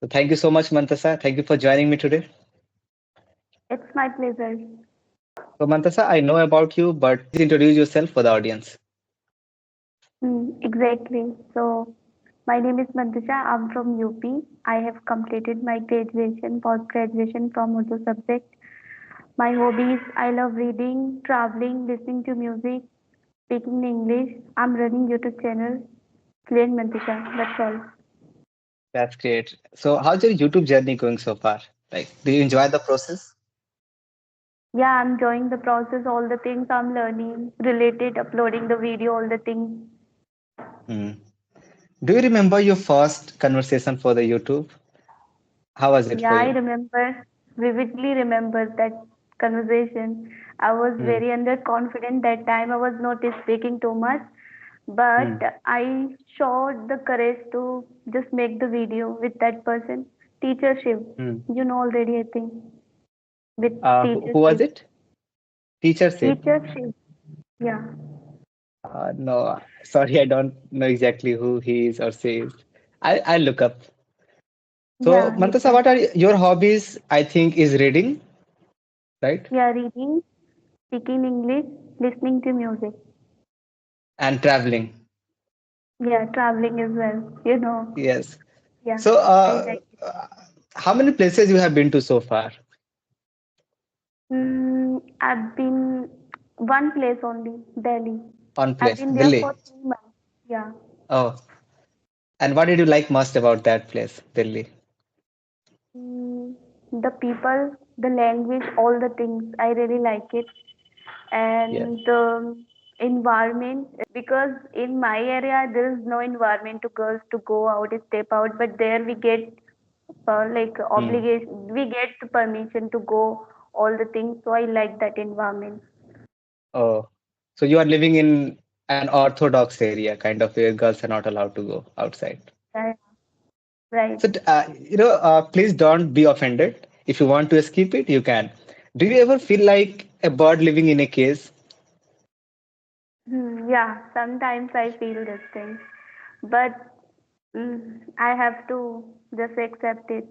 So thank you so much, Mantasha. Thank you for joining me today. It's my pleasure. So, Mantasha, I know about you, but please introduce yourself for the audience. Exactly. So, my name is Mantasha. I'm from UP. I have completed my graduation, post graduation from Urdu subject. My hobbies: I love reading, traveling, listening to music, speaking English. I'm running YouTube channel, Fluent Mantasha. That's all. That's great. So, how's your YouTube journey going so far? Like, do you enjoy the process? Yeah, I'm enjoying the process, all the things I'm learning, related, uploading the video, all the things. Hmm. Do you remember your first conversation for the YouTube? How was it Yeah, for I you? remember, vividly remember that conversation. I was Hmm. very underconfident that time. I was not speaking too much, Hmm. but I showed the courage to just make the video with that person. Teachership, Hmm. you know already, I think, with Who was teachership. it? Teacher said. Teachership, yeah, No, sorry, I don't know exactly who he is or she is. I'll look up. So, yeah, you Mantasha, can. what are your hobbies? I think is reading, right? Yeah, reading, speaking English, listening to music. And traveling. Yeah, traveling as well, you know. Yes. Yeah, So, I like it. how many places you have been to so far? I've been one place only, Delhi. On I've place, been there Delhi. for 3 months. Yeah. Oh, and what did you like most about that place, Delhi? Mm, the people, the language, all the things. I really like it. Yes. And the environment, because in my area there is no environment to girls to go out, step out. But there we get like Hmm. obligation, we get the permission to go all the things. So I like that environment. Oh, so you are living in an orthodox area, kind of where girls are not allowed to go outside. Yeah, right. So, please don't be offended. If you want to escape it, you can. Do you ever feel like a bird living in a cage? Yeah, sometimes I feel this thing, but I have to just accept it.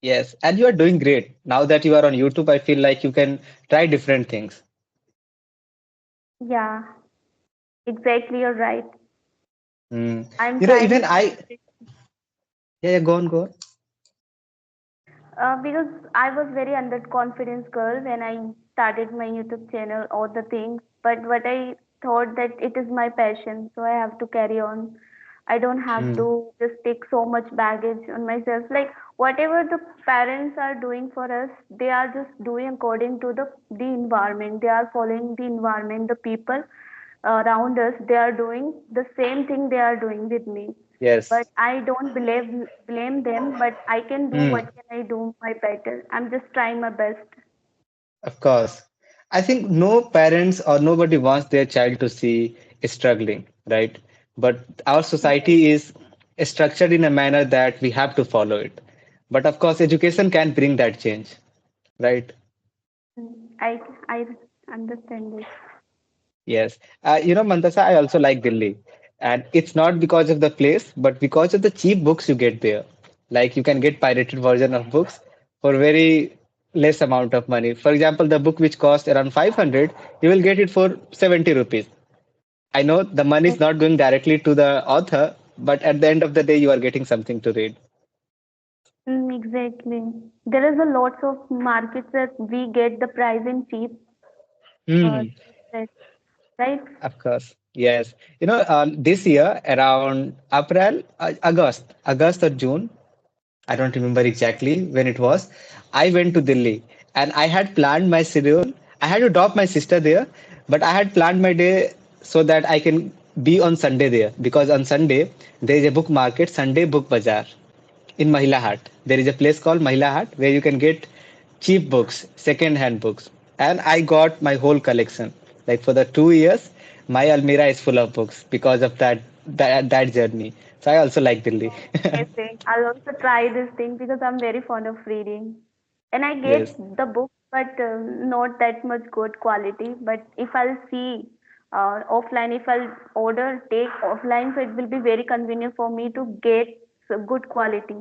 Yes, and you are doing great. Now that you are on YouTube, I feel like you can try different things. Yeah, exactly. You're right. Hmm. I'm Even trying I, yeah, go on, go on. because I was very underconfident girl when I started my YouTube channel, all the things. But what I thought that it is my passion, so I have to carry on. I don't have Hmm. to just take so much baggage on myself. Like whatever the parents are doing for us, they are just doing according to the environment. They are following the environment, the people around us. They are doing the same thing they are doing with me. But Yes. I don't blame them. But I can do, Hmm. what can I do my better? I'm just trying my best. Of course. I think no parents or nobody wants their child to see struggling, right? But our Exactly. society is structured in a manner that we have to follow it. But of course, education can bring that change, right? I understand this. Yes. Mantasha, I also like Delhi. And it's not because of the place, but because of the cheap books you get there. Like you can get pirated version of books for very less amount of money. For example, the book which cost around 500, you will get it for 70 rupees. I know the money is not going directly to the author, but at the end of the day, you are getting something to read. Exactly. There is a lots of markets that we get the price in cheap. Uh, Hmm. that- right? Of course, yes. This year around August or June, I don't remember exactly when it was. I went to Delhi and I had planned my schedule. I had to drop my sister there, but I had planned my day so that I can be on Sunday there because on Sunday there is a book market, Sunday Book Bazaar in Mahila Hat. There is a place called Mahila Hat where you can get cheap books, second-hand books, and I got my whole collection. Like for the 2 years, my almirah is full of books because of that journey. So I also like Delhi. Amazing. I'll also try this thing because I'm very fond of reading. And I get Yes. the book, but not that much good quality. But if I'll see offline, if I'll take offline, so it will be very convenient for me to get good quality.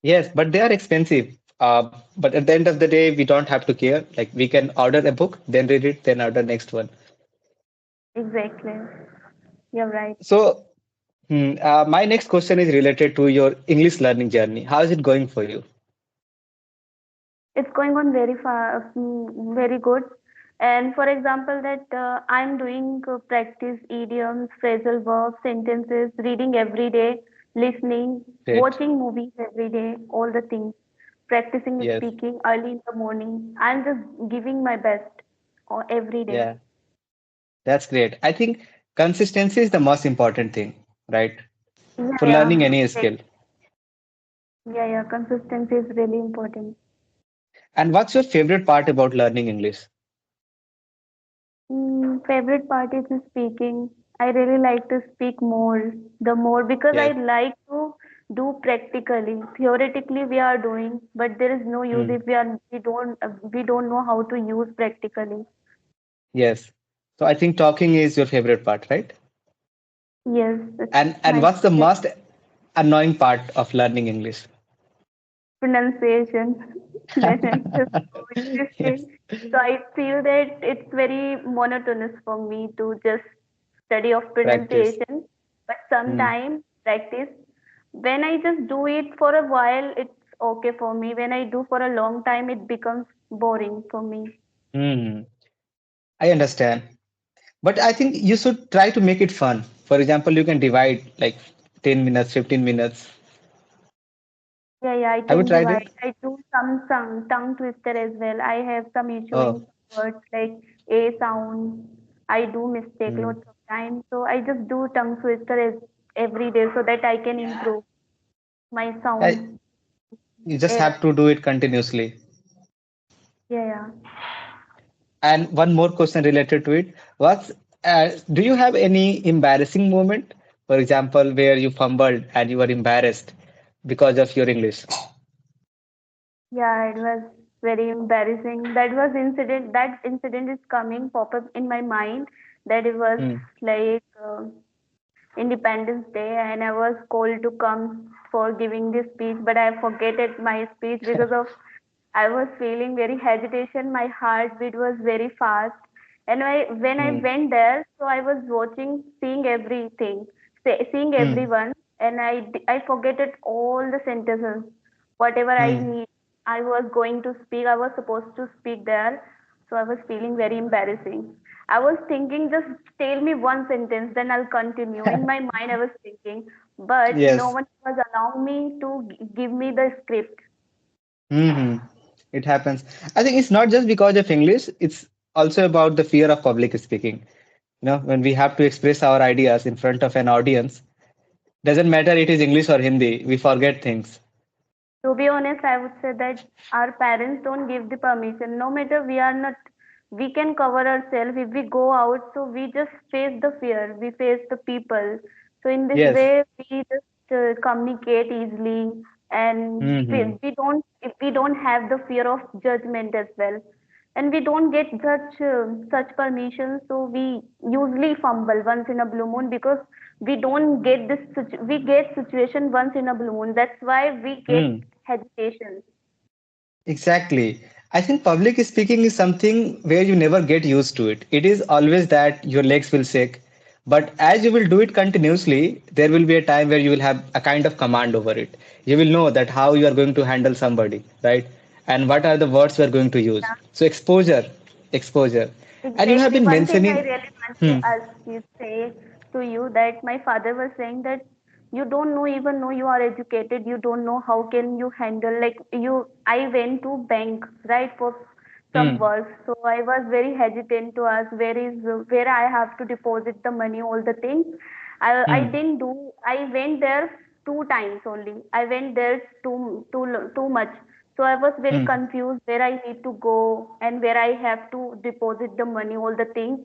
Yes, but they are expensive. But at the end of the day, we don't have to care. Like we can order a book, then read it, then order next one. Exactly. You're right. So, my next question is related to your English learning journey. How is it going for you? It's going on very far, very good. And for example, that I'm doing practice idioms, phrasal verbs, sentences, reading every day, listening, Great. watching movies every day, all the things, practicing Yes. speaking early in the morning. I'm just giving my best every day. Yeah, that's great. I think consistency is the most important thing, right? Yeah, For learning yeah, any skill. yeah, yeah. Consistency is really important. And what's your favorite part about learning English? Favorite part is speaking. I really like to speak more, the more because I Yes. like to do practically. Theoretically, we are doing, but there is no use Hmm. if we don't know how to use practically. Yes. So I think talking is your favorite part, right? Yes, it's And my what's the favorite most annoying part of learning English? pronunciation. Then I just go with this Yes. thing. So I feel that it's very monotonous for me to just study of Practice. pronunciation, but Hmm. sometimes practice. When I just do it for a while, it's okay for me. When I do for a long time, it becomes boring for me. Hmm. I understand. But I think you should try to make it fun. For example, you can divide like 10 minutes, 15 minutes. Yeah, yeah, I Have you can tried divide. it? I do some tongue twister as well. I have some issue in Oh. some words like a sound. I do mistake Hmm. lots of times, so I just do tongue twister every day so that I can improve my I, sound. you just Eh, have to do it continuously. Yeah, yeah. And one more question related to it. Do you have any embarrassing moment? For example, where you fumbled and you were embarrassed because of your English? Yeah, it was very embarrassing. That incident is coming pop up in my mind that it was Hmm. like Independence Day and I was called to come for giving this speech, but I forget my speech because of I was feeling very hesitation. My heartbeat was very fast, and when I Hmm. went there, so I was watching, seeing everything, seeing Hmm. everyone, and I forget it all the sentences, whatever I Hmm. need. I was going to speak. I was supposed to speak there, so I was feeling very embarrassing. I was thinking, just tell me one sentence, then I'll continue. In my mind, I was thinking, but no Yes. one was allowing me to give me the script. Hmm. It happens. I think it's not just because of English, it's also about the fear of public speaking. When we have to express our ideas in front of an audience, doesn't matter it is English or Hindi, we forget things. To be honest, I would say that our parents don't give the permission. No matter we are not, we can cover ourselves if we go out. So we just face the fear. We face the people. So in this Yes. way, we just communicate easily, and Hmm. if we don't have the fear of judgment as well, and we don't get such permission. So we usually fumble once in a blue moon because we don't get we get situation once in a blue moon. That's why we get Hmm. hesitation. Exactly. I think public speaking is something where you never get used to it. It is always that your legs will shake. But as you will do it continuously, there will be a time where you will have a kind of command over it. You will know that how you are going to handle somebody, right? And what are the words you are going to use. So exposure, exposure. And you have Exactly. been One thing I mentioning, really want to hmm, ask you, say to you that my father was saying that you don't know even know you are educated. You don't know how can you handle like you. I went to bank right for some hmm, work, so I was very hesitant to ask where I have to deposit the money, all the things. I hmm, didn't do. I went there two times only. I went there too much. So I was very hmm, confused where I need to go and where I have to deposit the money, all the things.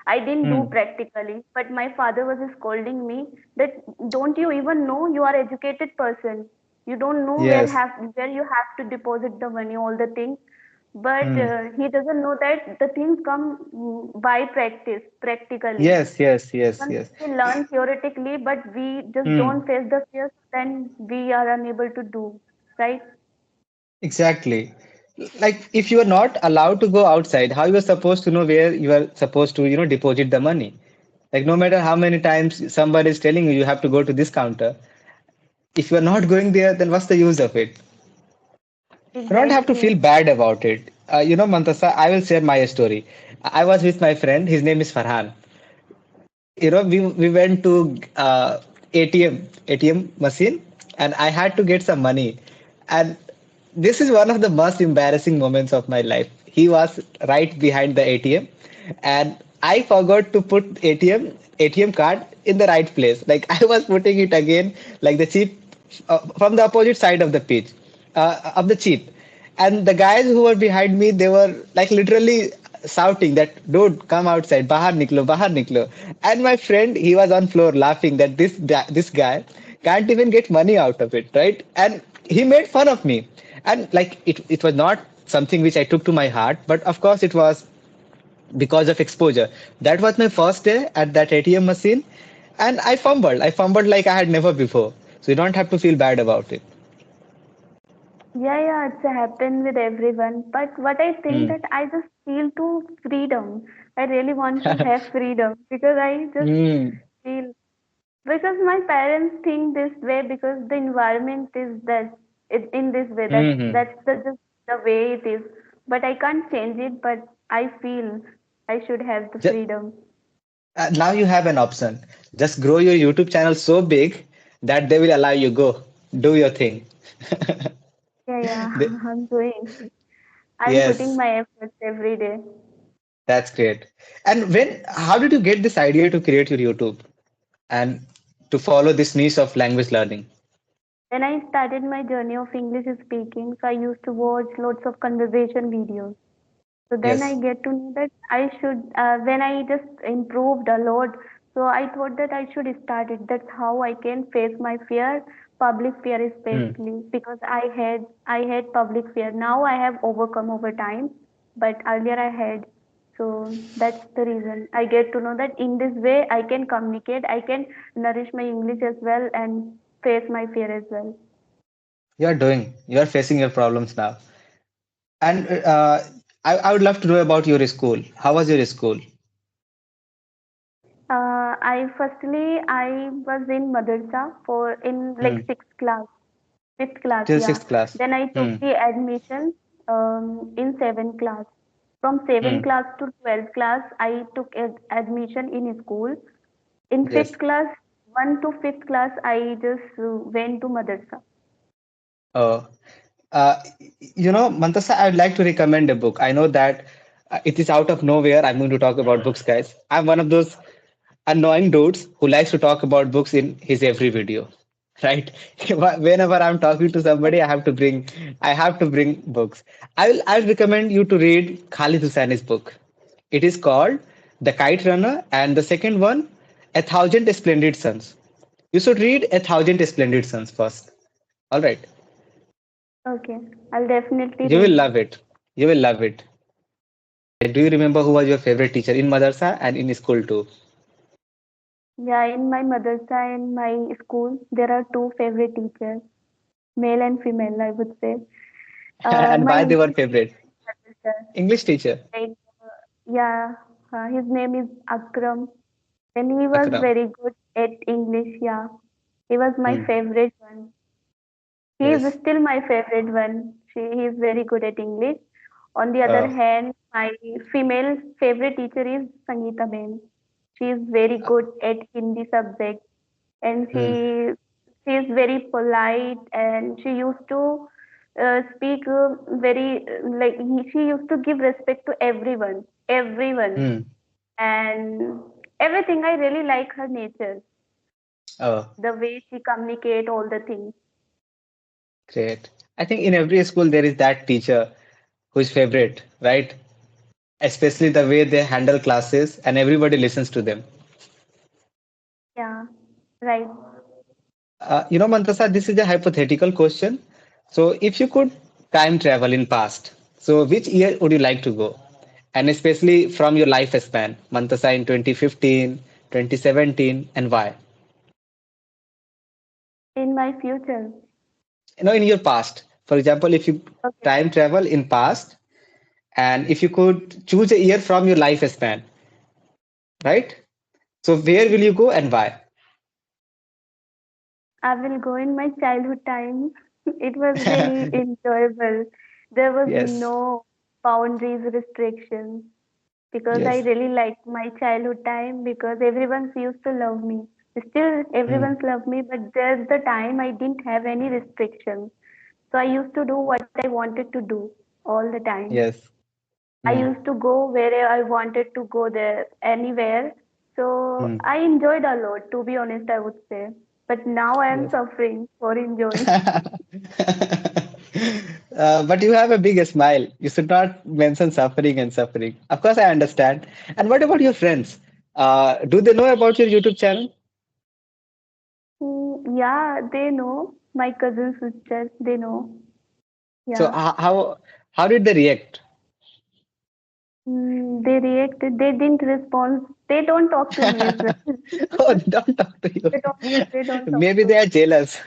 I didn't do hmm. practically, but my father was scolding me that don't you even know you are educated person. You don't know Yes. where you have to deposit the money, all the things. But Hmm. he doesn't know that the things come by practice, practically. Yes, yes, yes, Even yes. we learn theoretically, but we just Hmm. don't face the fears, then we are unable to do. right? Exactly. Like if you are not allowed to go outside, how you are supposed to know where you are supposed to, deposit the money? Like no matter how many times somebody is telling you you have to go to this counter, if you are not going there, then what's the use of it? You don't have to feel Exactly. bad about it. Mantasa, I will share my story. I was with my friend. His name is Farhan. We went to ATM machine, and I had to get some money, and this is one of the most embarrassing moments of my life. He was right behind the ATM, and I forgot to put ATM card in the right place. Like I was putting it again, like the chip from the opposite side of the pitch, of the chip, and the guys who were behind me, they were like literally shouting that, dude, come outside, bahar niklo. And my friend, he was on floor laughing that this guy can't even get money out of it, right? And he made fun of me. And like it was not something which I took to my heart, but of course it was because of exposure. That was my first day at that ATM machine, and I fumbled like I had never before. So you don't have to feel bad about it. Yeah, yeah, it's happened with everyone. But what I think Hmm. that I just feel to freedom. I really want to have freedom because I just Hmm. feel because my parents think this way because the environment is that in this way. Hmm. Hmm. That's just the way it is. But I can't change it. But I feel I should have the Ju- freedom. Now you have an option. Just grow your YouTube channel so big that they will allow you go. Do your thing. Yeah, yeah, They- I'm doing. I'm putting yes, my efforts every day. that's great. And how did you get this idea to create your YouTube and to follow this niche of language learning? When I started my journey of English speaking, so I used to watch lots of conversation videos. So then I Yes. get to know that I should, when I just improved a lot, so I thought that I should start it. That's how I can face my fear, public fear Hmm. especially, because I had public fear. Now I have overcome over time, but earlier I had. So that's the reason. I get to know that in this way I can communicate, I can nourish my English as well and face my fear as well. You are facing your problems now. And I would love to know about your school. How was your school? I was in madrasa for in like Hmm. sixth class, fifth class, Till yeah. sixth class. Then I took Hmm. the admission in seventh class. From seventh Hmm. class to 12th class, I took admission in school. In Yes. fifth class, 1 to 5th class, I just went to madrasa. Oh, uh, Mantasha, I'd like to recommend a book. I know that it is out of nowhere. I'm going to talk about books, guys. I'm one of those annoying dudes who likes to talk about books in his every video, right? Whenever I'm talking to somebody, I have to bring books. I'll recommend you to read Khalid Hosseini's book. It is called The Kite Runner, and the second one, A Thousand Splendid Suns. You should read A Thousand Splendid Suns first. All right. Okay, I'll definitely You will read. love it. You will love it. Like, do you remember who was your favorite teacher in madrasa and in school too? Yeah, in my madrasa and my school, there are two favorite teachers, male and female, I would say. And My why they were English favorite? teacher, English teacher, like, yeah, his name is Akram, and he was Akram. very good at English. Yeah, he was my Hmm. favorite one. He is Yes. still my favorite one. He is very good at English. On the other Uh, hand, my female favorite teacher is Sangeeta Ben. She is very uh, good at Hindi subject, and hmm. she is very polite, and she used to speak very she used to give respect to everyone, Hmm. and everything. I really like her nature, Oh, the way she communicate all the things. great. I think in every school there is that teacher who is favorite, right? Especially the way they handle classes and everybody listens to them. Yeah, right. Mantasha, this is a hypothetical question. So, if you could time travel in past, so which year would you like to go? And especially from your life span, Mantasha in 2015, 2017, and why? In my future, In your past. For example, if you Okay. time travel in past, and if you could choose a year from your lifespan, right? So where will you go and why? I will go in my childhood time. It was really enjoyable. There was Yes, no boundaries, restrictions, because I yes. really liked my childhood time because everyone used to love me. Still, Hmm. everyone's love me, but there's the time I didn't have any restrictions. So I used to do what I wanted to do all the time. Yes. I Hmm. used to go wherever I wanted to go there, anywhere. So Hmm. I enjoyed a lot, to be honest, I would say. But now I am Yes. suffering for enjoying. But you have a big smile. You should not mention suffering and suffering. Of course, I understand. And what about your friends? Do they know about your YouTube channel? Yeah, they know. My cousin sisters, they know. So Yeah. how did they react? They reacted. They didn't respond. They don't talk to me as well. Oh, they don't talk to They don't. you. They don't talk Maybe to they me. are jealous.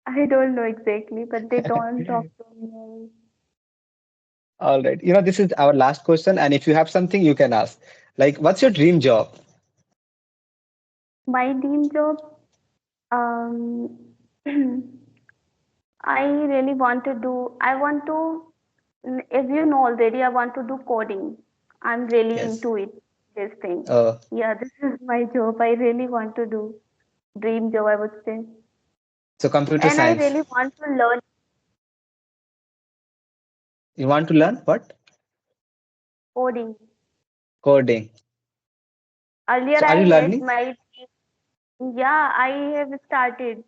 I don't know exactly, but they don't talk to me. All right. This is our last question, and if you have something, you can ask. Like, what's your dream job? My dream job. Um, I really want to do. I want to. As you know already, I want to do coding. I'm really Yes. into it. This thing. Uh, Yeah, this is my job. I really want to do. Dream job, I would say. so computer And I science. really want to learn You want to learn what? coding. Coding. Earlier, So are I you had learning? my, yeah, I have started,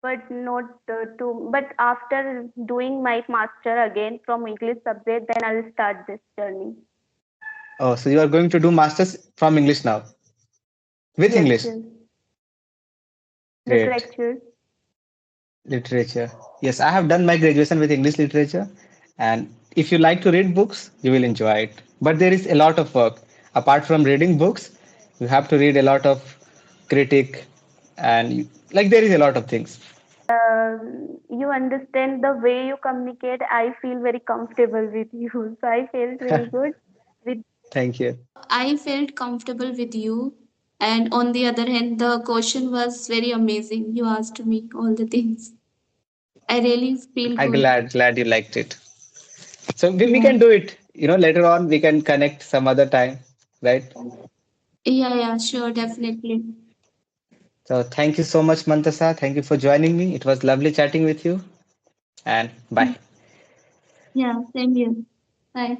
but not to. But after doing my master again from English subject, then I'll start this journey. Oh, so you are going to do masters from English now with Yes, English. yes. Great. Literature. Literature. Yes, I have done my graduation with English literature, and if you like to read books, you will enjoy it. But there is a lot of work. Apart from reading books, you have to read a lot of critic, and like there is a lot of things. You understand the way you communicate. I feel very comfortable with you, so I felt very good with. Thank you. I felt comfortable with you. And on the other hand, the question was very amazing. You asked me all the things. I really feel I'm good. glad you liked it. So we Yeah. can do it. Later on we can connect some other time, right? Yeah, yeah, sure, definitely. So thank you so much, Mantasa. Thank you for joining me. It was lovely chatting with you, and bye. Yeah, same here. Bye.